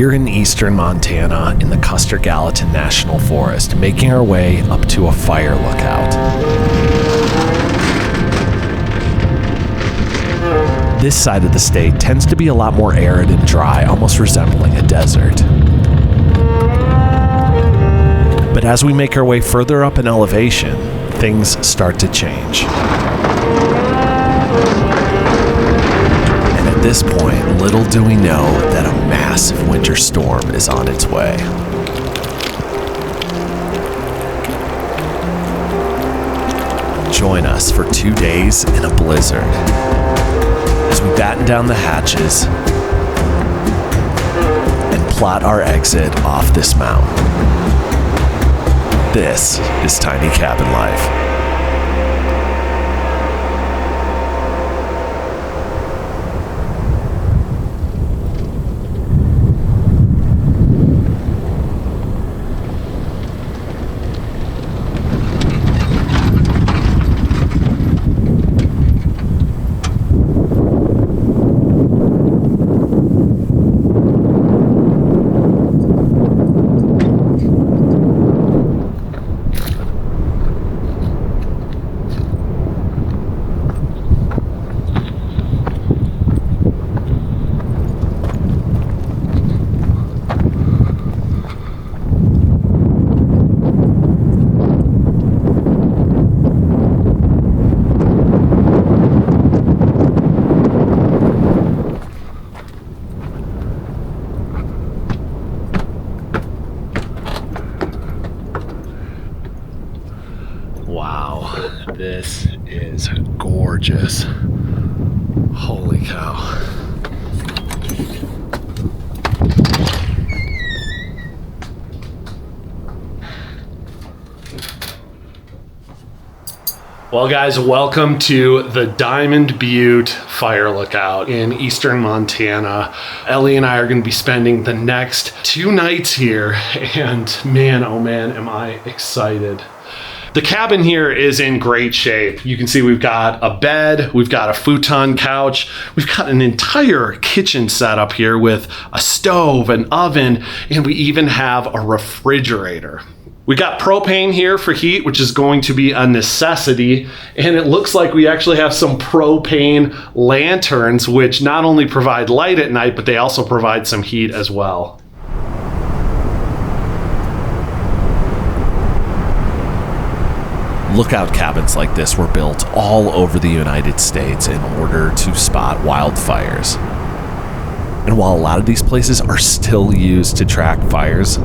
We're in eastern Montana in the Custer-Gallatin National Forest, making our way up to a fire lookout. This side of the state tends to be a lot more arid and dry, almost resembling a desert. But as we make our way further up in elevation, things start to change. And at this point, little do we know that a massive winter storm is on its way. Join us for 2 days in a blizzard as we batten down the hatches and plot our exit off this mountain. This is Tiny Cabin Life. Wow, this is gorgeous. Holy cow. Well guys, welcome to the Diamond Butte Fire Lookout in eastern Montana. Ellie and I are going to be spending the next 2 nights here, and man, oh man, am I excited. The cabin here is in great shape. You can see we've got a bed, we've got a futon couch, we've got an entire kitchen set up here with a stove, an oven, and we even have a refrigerator. We got propane here for heat, which is going to be a necessity, and it looks like we actually have some propane lanterns, which not only provide light at night, but they also provide some heat as well. Lookout cabins like this were built all over the United States in order to spot wildfires. And while a lot of these places are still used to track fires,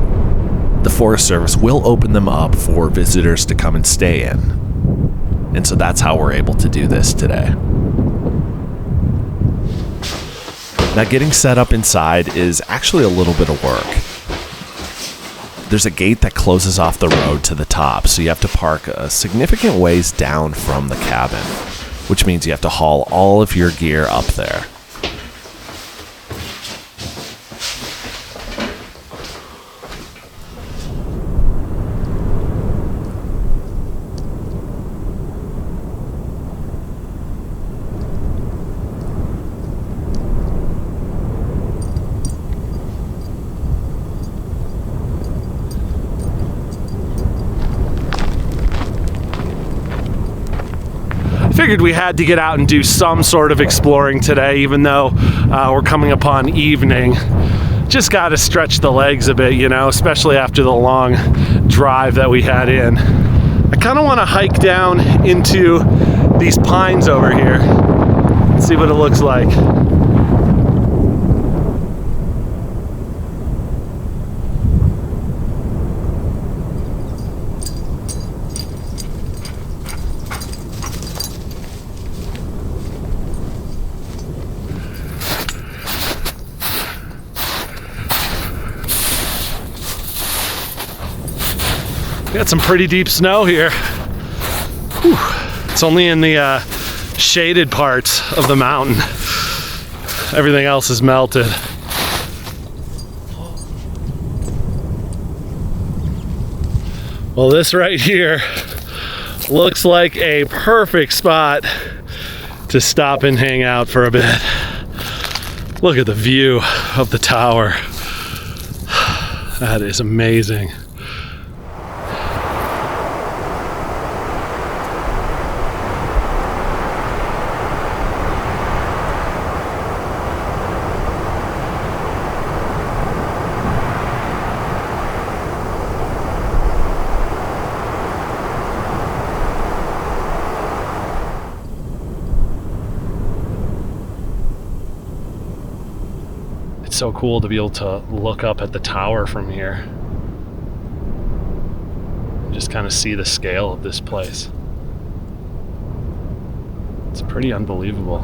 the Forest Service will open them up for visitors to come and stay in. And so that's how we're able to do this today. Now, getting set up inside is actually a little bit of work. There's a gate that closes off the road to the top, so you have to park a significant ways down from the cabin, which means you have to haul all of your gear up there. Figured we had to get out and do some sort of exploring today, even though we're coming upon evening. Just got to stretch the legs a bit, you know, especially after the long drive that we had in. I kind of want to hike down into these pines over here, see what it looks like. Got some pretty deep snow here. Whew. It's only in the shaded parts of the mountain. Everything else is melted. Well, this right here looks like a perfect spot to stop and hang out for a bit. Look at the view of the tower. That is amazing. It's so cool to be able to look up at the tower from here. Just kind of see the scale of this place. It's pretty unbelievable.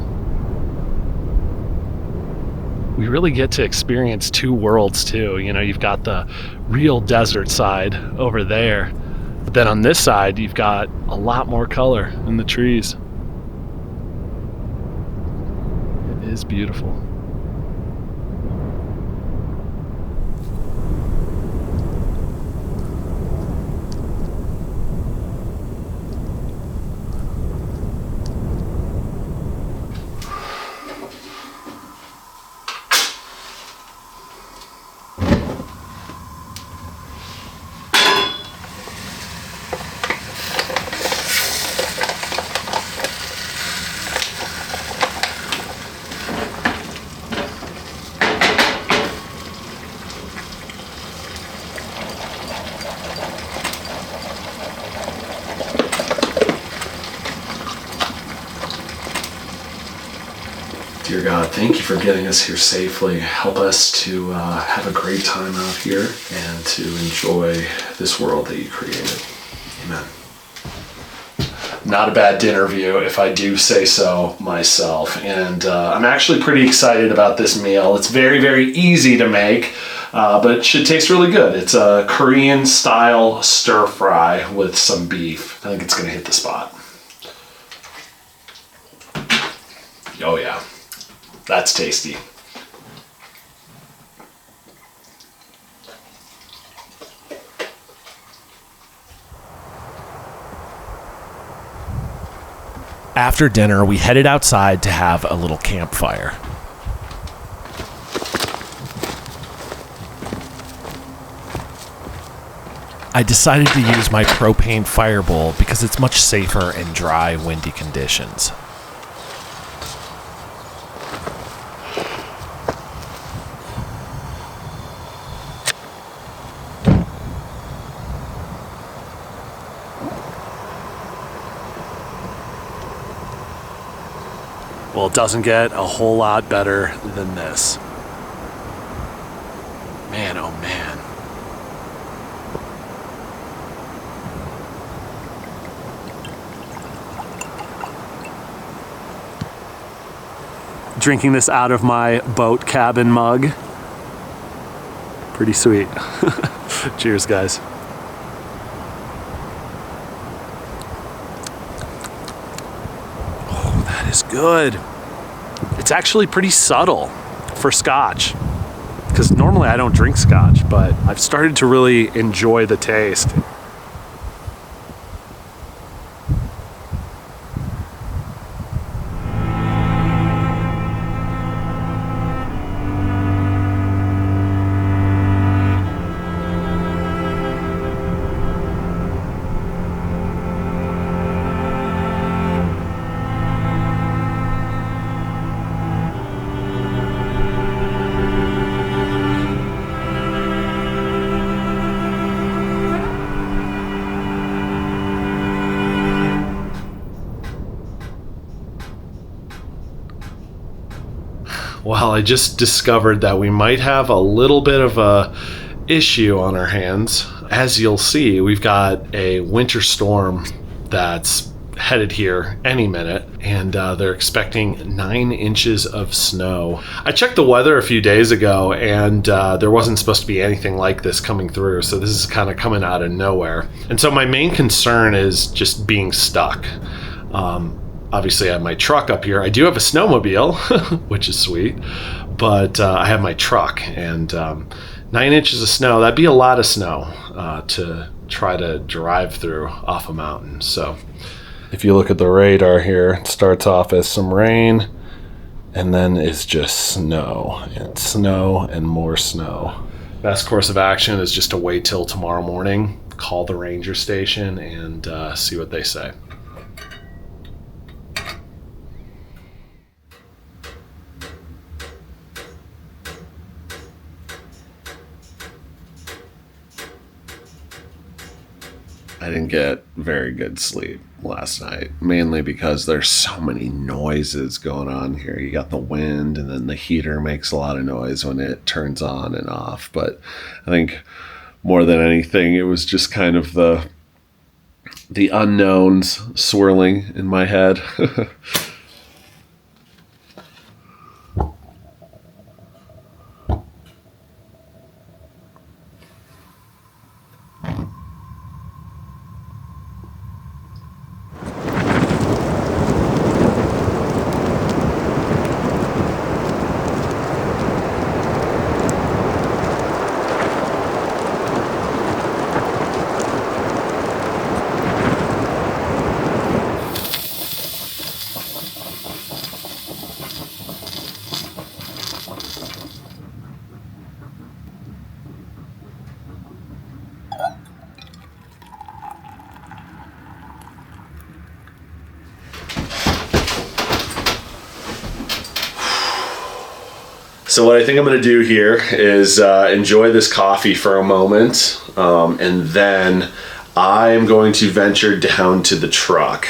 We really get to experience two worlds too. You know, you've got the real desert side over there, but then on this side you've got a lot more color in the trees. It is beautiful. Dear God, thank you for getting us here safely. Help us to have a great time out here and to enjoy this world that you created. Amen. Not a bad dinner view, if I do say so myself. And I'm actually pretty excited about this meal. It's very, very easy to make, but it should taste really good. It's a Korean style stir fry with some beef. I think it's gonna hit the spot. Oh yeah. That's tasty. After dinner, we headed outside to have a little campfire. I decided to use my propane fire bowl because it's much safer in dry, windy conditions. Well, it doesn't get a whole lot better than this. Man, oh man. Drinking this out of my boat cabin mug. Pretty sweet. Cheers, guys. Is good. It's actually pretty subtle for scotch, because normally I don't drink scotch, but I've started to really enjoy the taste. Well, I just discovered that we might have a little bit of a issue on our hands. As you'll see, we've got a winter storm that's headed here any minute, and they're expecting 9 inches of snow. I checked the weather a few days ago, and there wasn't supposed to be anything like this coming through, so this is kind of coming out of nowhere. And so my main concern is just being stuck. Obviously I have my truck up here. I do have a snowmobile, which is sweet, but I have my truck, and 9 inches of snow, that'd be a lot of snow to try to drive through off a mountain. So if you look at the radar here, it starts off as some rain, and then it's just snow and snow and more snow. Best course of action is just to wait till tomorrow morning, call the ranger station, and see what they say. I didn't get very good sleep last night, mainly because there's so many noises going on here. You got the wind, and then the heater makes a lot of noise when it turns on and off. But I think more than anything, it was just kind of the unknowns swirling in my head. So what I think I'm going to do here is enjoy this coffee for a moment, and then I'm going to venture down to the truck,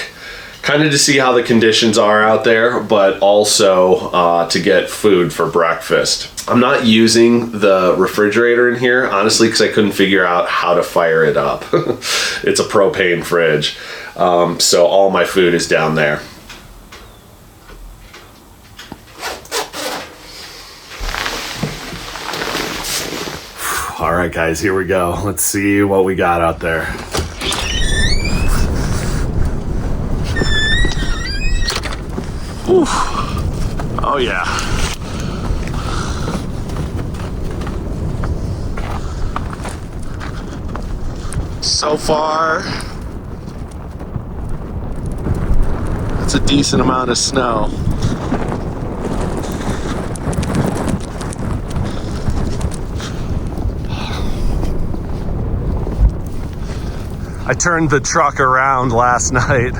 kind of to see how the conditions are out there, but also to get food for breakfast. I'm not using the refrigerator in here, honestly, because I couldn't figure out how to fire it up. It's a propane fridge, so all my food is down there. All right, guys, here we go. Let's see what we got out there. Ooh. Oh, yeah. So far, that's a decent amount of snow. I turned the truck around last night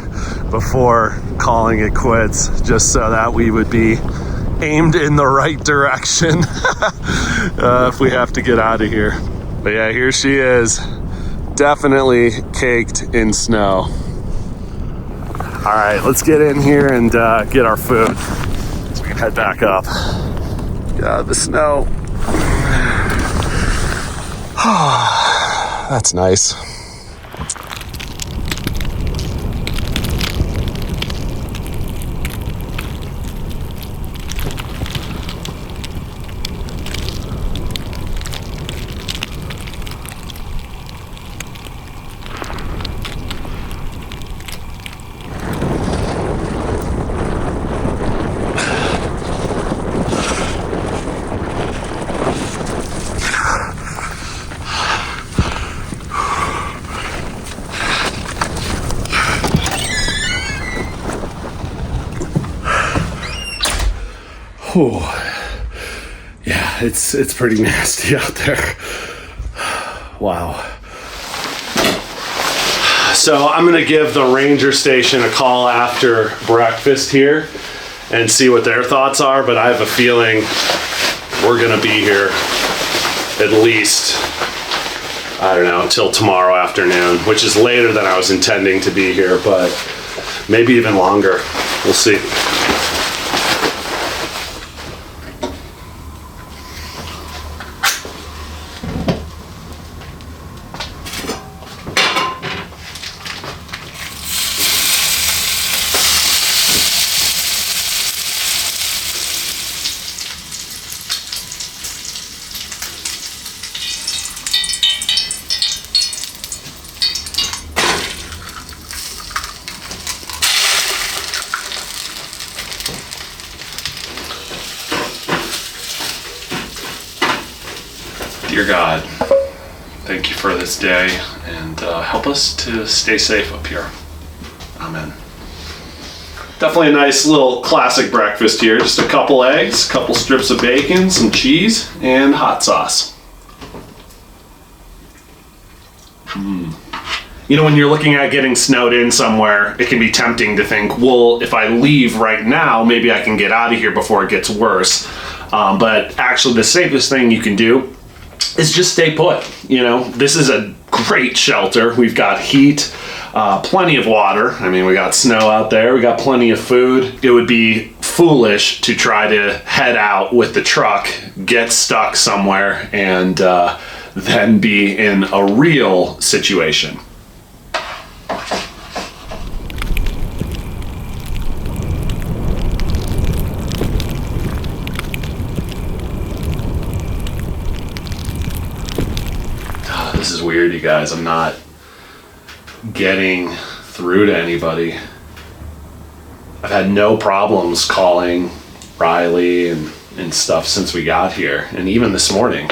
before calling it quits, just so that we would be aimed in the right direction if we have to get out of here. But yeah, here she is, definitely caked in snow. All right, let's get in here and get our food so we can head back up. Get out of the snow. That's nice. Whew. Yeah, it's pretty nasty out there. Wow. So I'm gonna give the ranger station a call after breakfast here and see what their thoughts are, but I have a feeling we're gonna be here at least, I don't know, until tomorrow afternoon, which is later than I was intending to be here, but maybe even longer. We'll see. Dear God, thank you for this day, and help us to stay safe up here. Amen. Definitely a nice little classic breakfast here. Just a couple eggs, a couple strips of bacon, some cheese, and hot sauce. You know, when you're looking at getting snowed in somewhere, it can be tempting to think, well, if I leave right now, maybe I can get out of here before it gets worse. But actually, the safest thing you can do is just stay put. You know, this is a great shelter. We've got heat, plenty of water. I mean, we got snow out there. We got plenty of food. It would be foolish to try to head out with the truck, get stuck somewhere, and then be in a real situation. This is weird, you guys. I'm not getting through to anybody. I've had no problems calling Riley and stuff since we got here, and even this morning.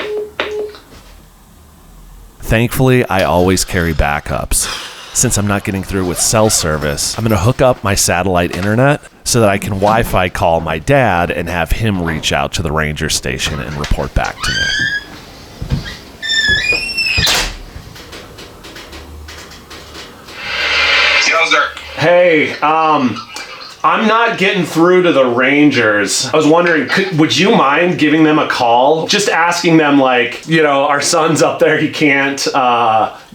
Thankfully, I always carry backups. Since I'm not getting through with cell service, I'm going to hook up my satellite internet so that I can Wi-Fi call my dad and have him reach out to the ranger station and report back to me. Hey, I'm not getting through to the Rangers. I was wondering, would you mind giving them a call? Just asking them, like, you know, our son's up there, he can't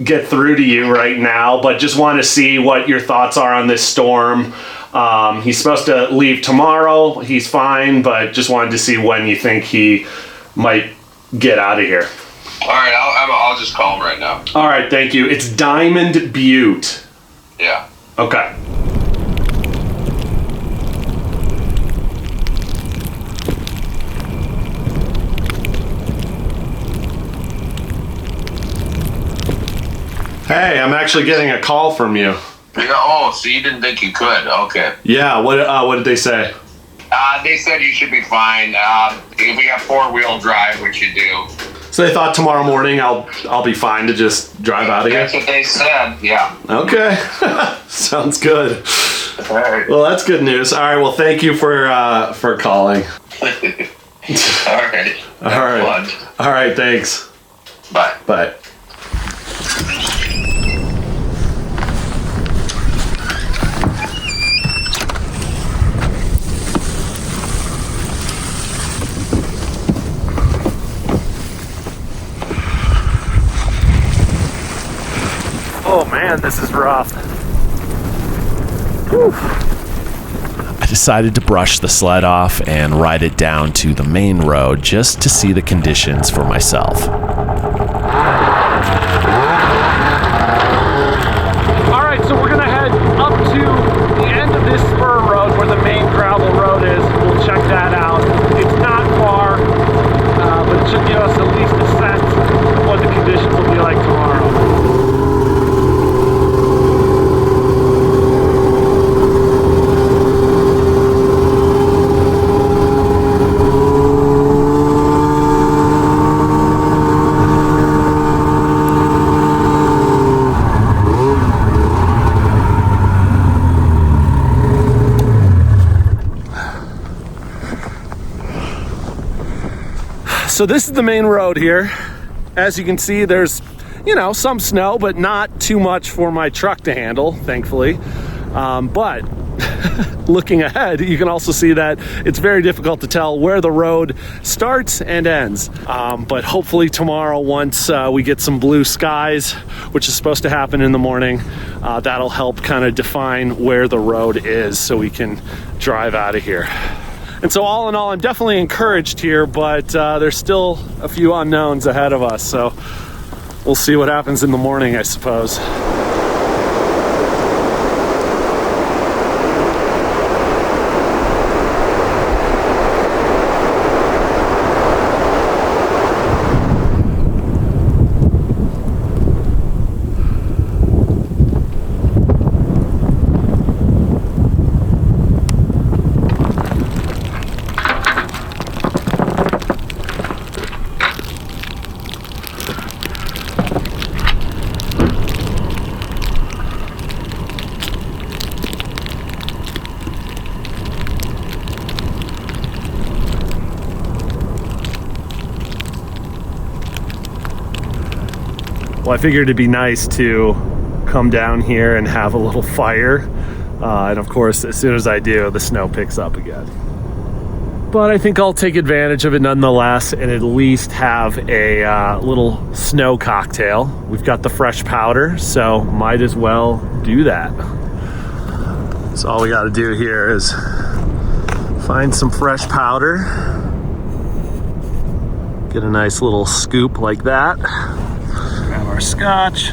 get through to you right now, but just want to see what your thoughts are on this storm. He's supposed to leave tomorrow. He's fine, but just wanted to see when you think he might get out of here. All right, I'll just call him right now. All right, thank you. It's Diamond Butte. Yeah. Okay. Hey, I'm actually getting a call from you. Oh, so you didn't think you could? Okay. Yeah. What did they say? They said you should be fine. If we have 4-wheel drive, which you do. So they thought tomorrow morning I'll be fine to just drive out of here? That's what they said, yeah. Okay. Sounds good. All right. Well, that's good news. All right, well, thank you for calling. All right. All right. Fun. All right, thanks. Bye. Bye. Oh man, this is rough. Whew. I decided to brush the sled off and ride it down to the main road just to see the conditions for myself. Alright, so we're gonna head up to the end of this spur road where the main gravel road is. We'll check that out. It's not far, but it should give us at least a sense of what the conditions will be like tomorrow. So this is the main road here. As you can see, there's, you know, some snow, but not too much for my truck to handle, thankfully. But looking ahead, you can also see that it's very difficult to tell where the road starts and ends. But hopefully tomorrow, once we get some blue skies, which is supposed to happen in the morning, that'll help kind of define where the road is so we can drive out of here. And so all in all, I'm definitely encouraged here, but there's still a few unknowns ahead of us. So we'll see what happens in the morning, I suppose. Well, I figured it'd be nice to come down here and have a little fire. And of course, as soon as I do, the snow picks up again. But I think I'll take advantage of it nonetheless and at least have a little snow cocktail. We've got the fresh powder, so might as well do that. So all we got to do here is find some fresh powder, get a nice little scoop like that, grab our scotch,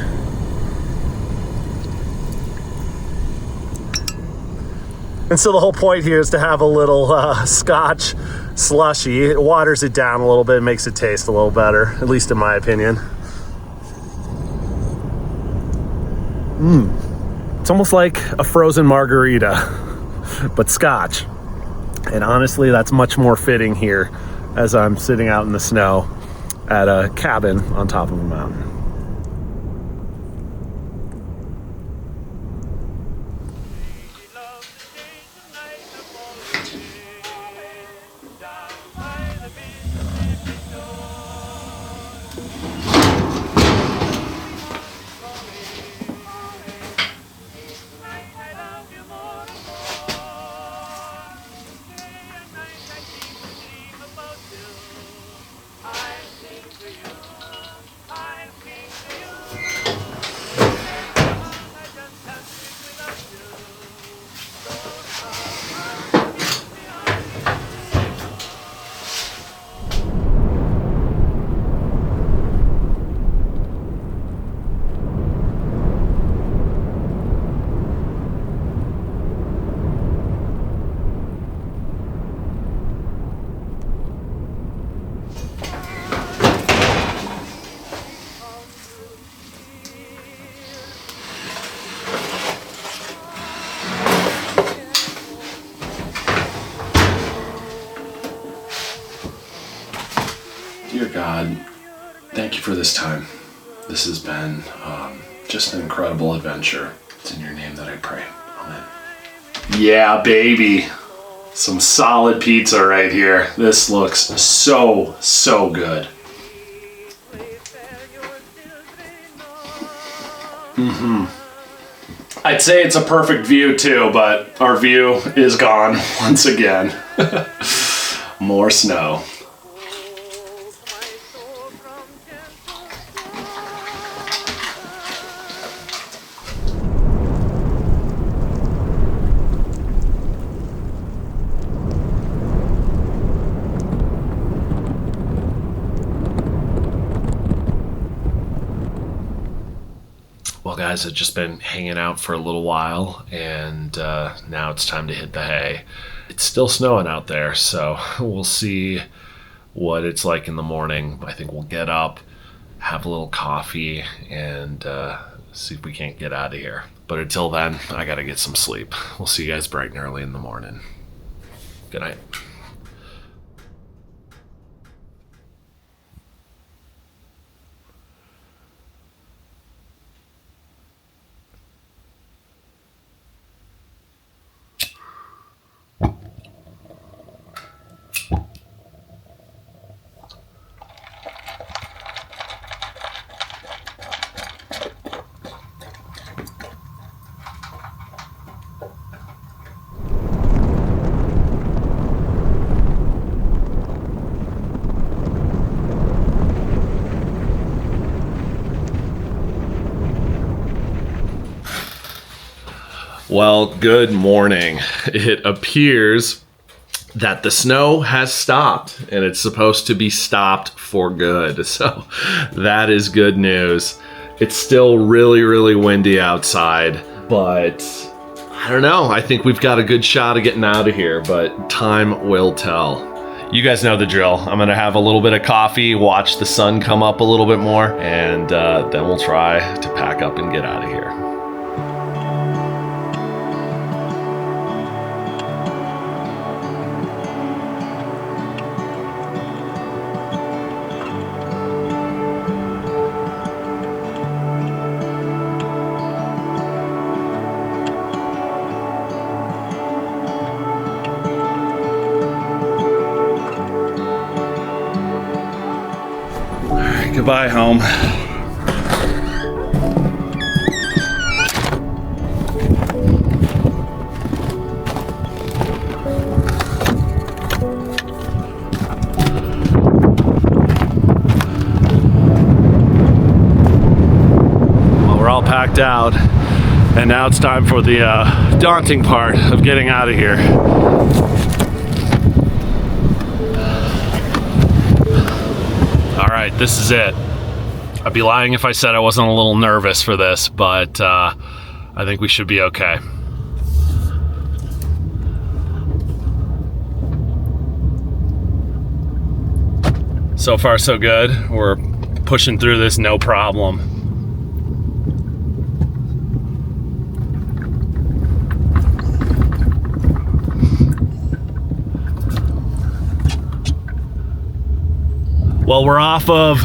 and so the whole point here is to have a little scotch slushy. It waters it down a little bit, makes it taste a little better, at least in my opinion. It's almost like a frozen margarita, but scotch. And honestly, that's much more fitting here as I'm sitting out in the snow at a cabin on top of a mountain. Dear God, thank you for this time. This has been just an incredible adventure. It's in your name that I pray. Amen. Yeah, baby. Some solid pizza right here. This looks so, so good. I'd say it's a perfect view too, but our view is gone once again. More snow. Well, guys, I've just been hanging out for a little while, and now it's time to hit the hay. It's still snowing out there, so we'll see what it's like in the morning. I think we'll get up, have a little coffee, and see if we can't get out of here. But until then, I gotta get some sleep. We'll see you guys bright and early in the morning. Good night. Well, good morning. It appears that the snow has stopped, and it's supposed to be stopped for good. So that is good news. It's still really, really windy outside, but I don't know. I think we've got a good shot of getting out of here, but time will tell. You guys know the drill. I'm gonna have a little bit of coffee, watch the sun come up a little bit more, and then we'll try to pack up and get out of here. Goodbye, home. packed out. And now it's time for the daunting part of getting out of here. All right, this is it. I'd be lying if I said I wasn't a little nervous for this, but I think we should be okay. So far, so good. We're pushing through this no problem. Well, we're off of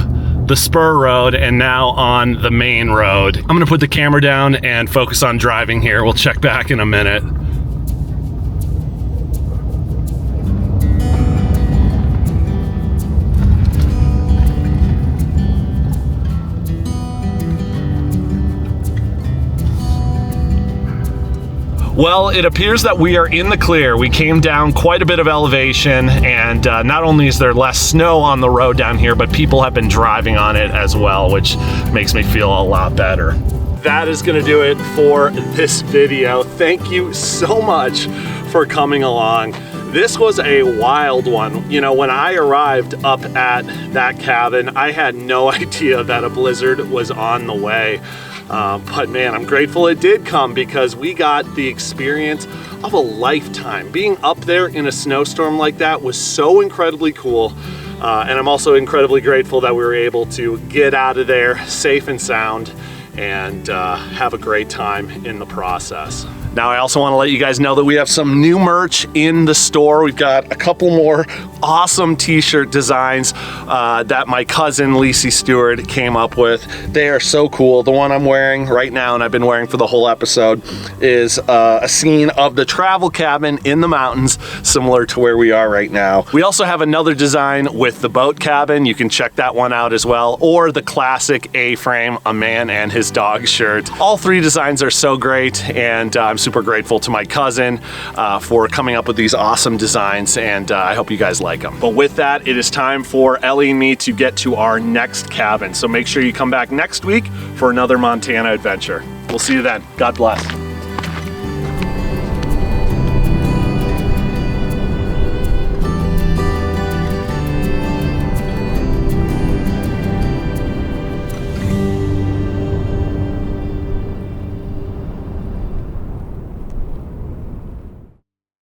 the spur road and now on the main road. I'm gonna put the camera down and focus on driving here. We'll check back in a minute. Well, it appears that we are in the clear. We came down quite a bit of elevation, and not only is there less snow on the road down here, but people have been driving on it as well, which makes me feel a lot better. That is gonna do it for this video. Thank you so much for coming along. This was a wild one. You know, when I arrived up at that cabin, I had no idea that a blizzard was on the way. But man, I'm grateful it did come, because we got the experience of a lifetime. Being up there in a snowstorm like that was so incredibly cool. And I'm also incredibly grateful that we were able to get out of there safe and sound and have a great time in the process. Now, I also want to let you guys know that we have some new merch in the store. We've got a couple more awesome t-shirt designs that my cousin Lacey Stewart came up with. They are so cool. The one I'm wearing right now, and I've been wearing for the whole episode, is a scene of the travel cabin in the mountains, similar to where we are right now. We also have another design with the boat cabin. You can check that one out as well, or the classic A-frame, a man and his dog shirt. All three designs are so great, and I'm super grateful to my cousin for coming up with these awesome designs, and I hope you guys like them. But with that, it is time for Ellie and me to get to our next cabin. So make sure you come back next week for another Montana adventure. We'll see you then. God bless.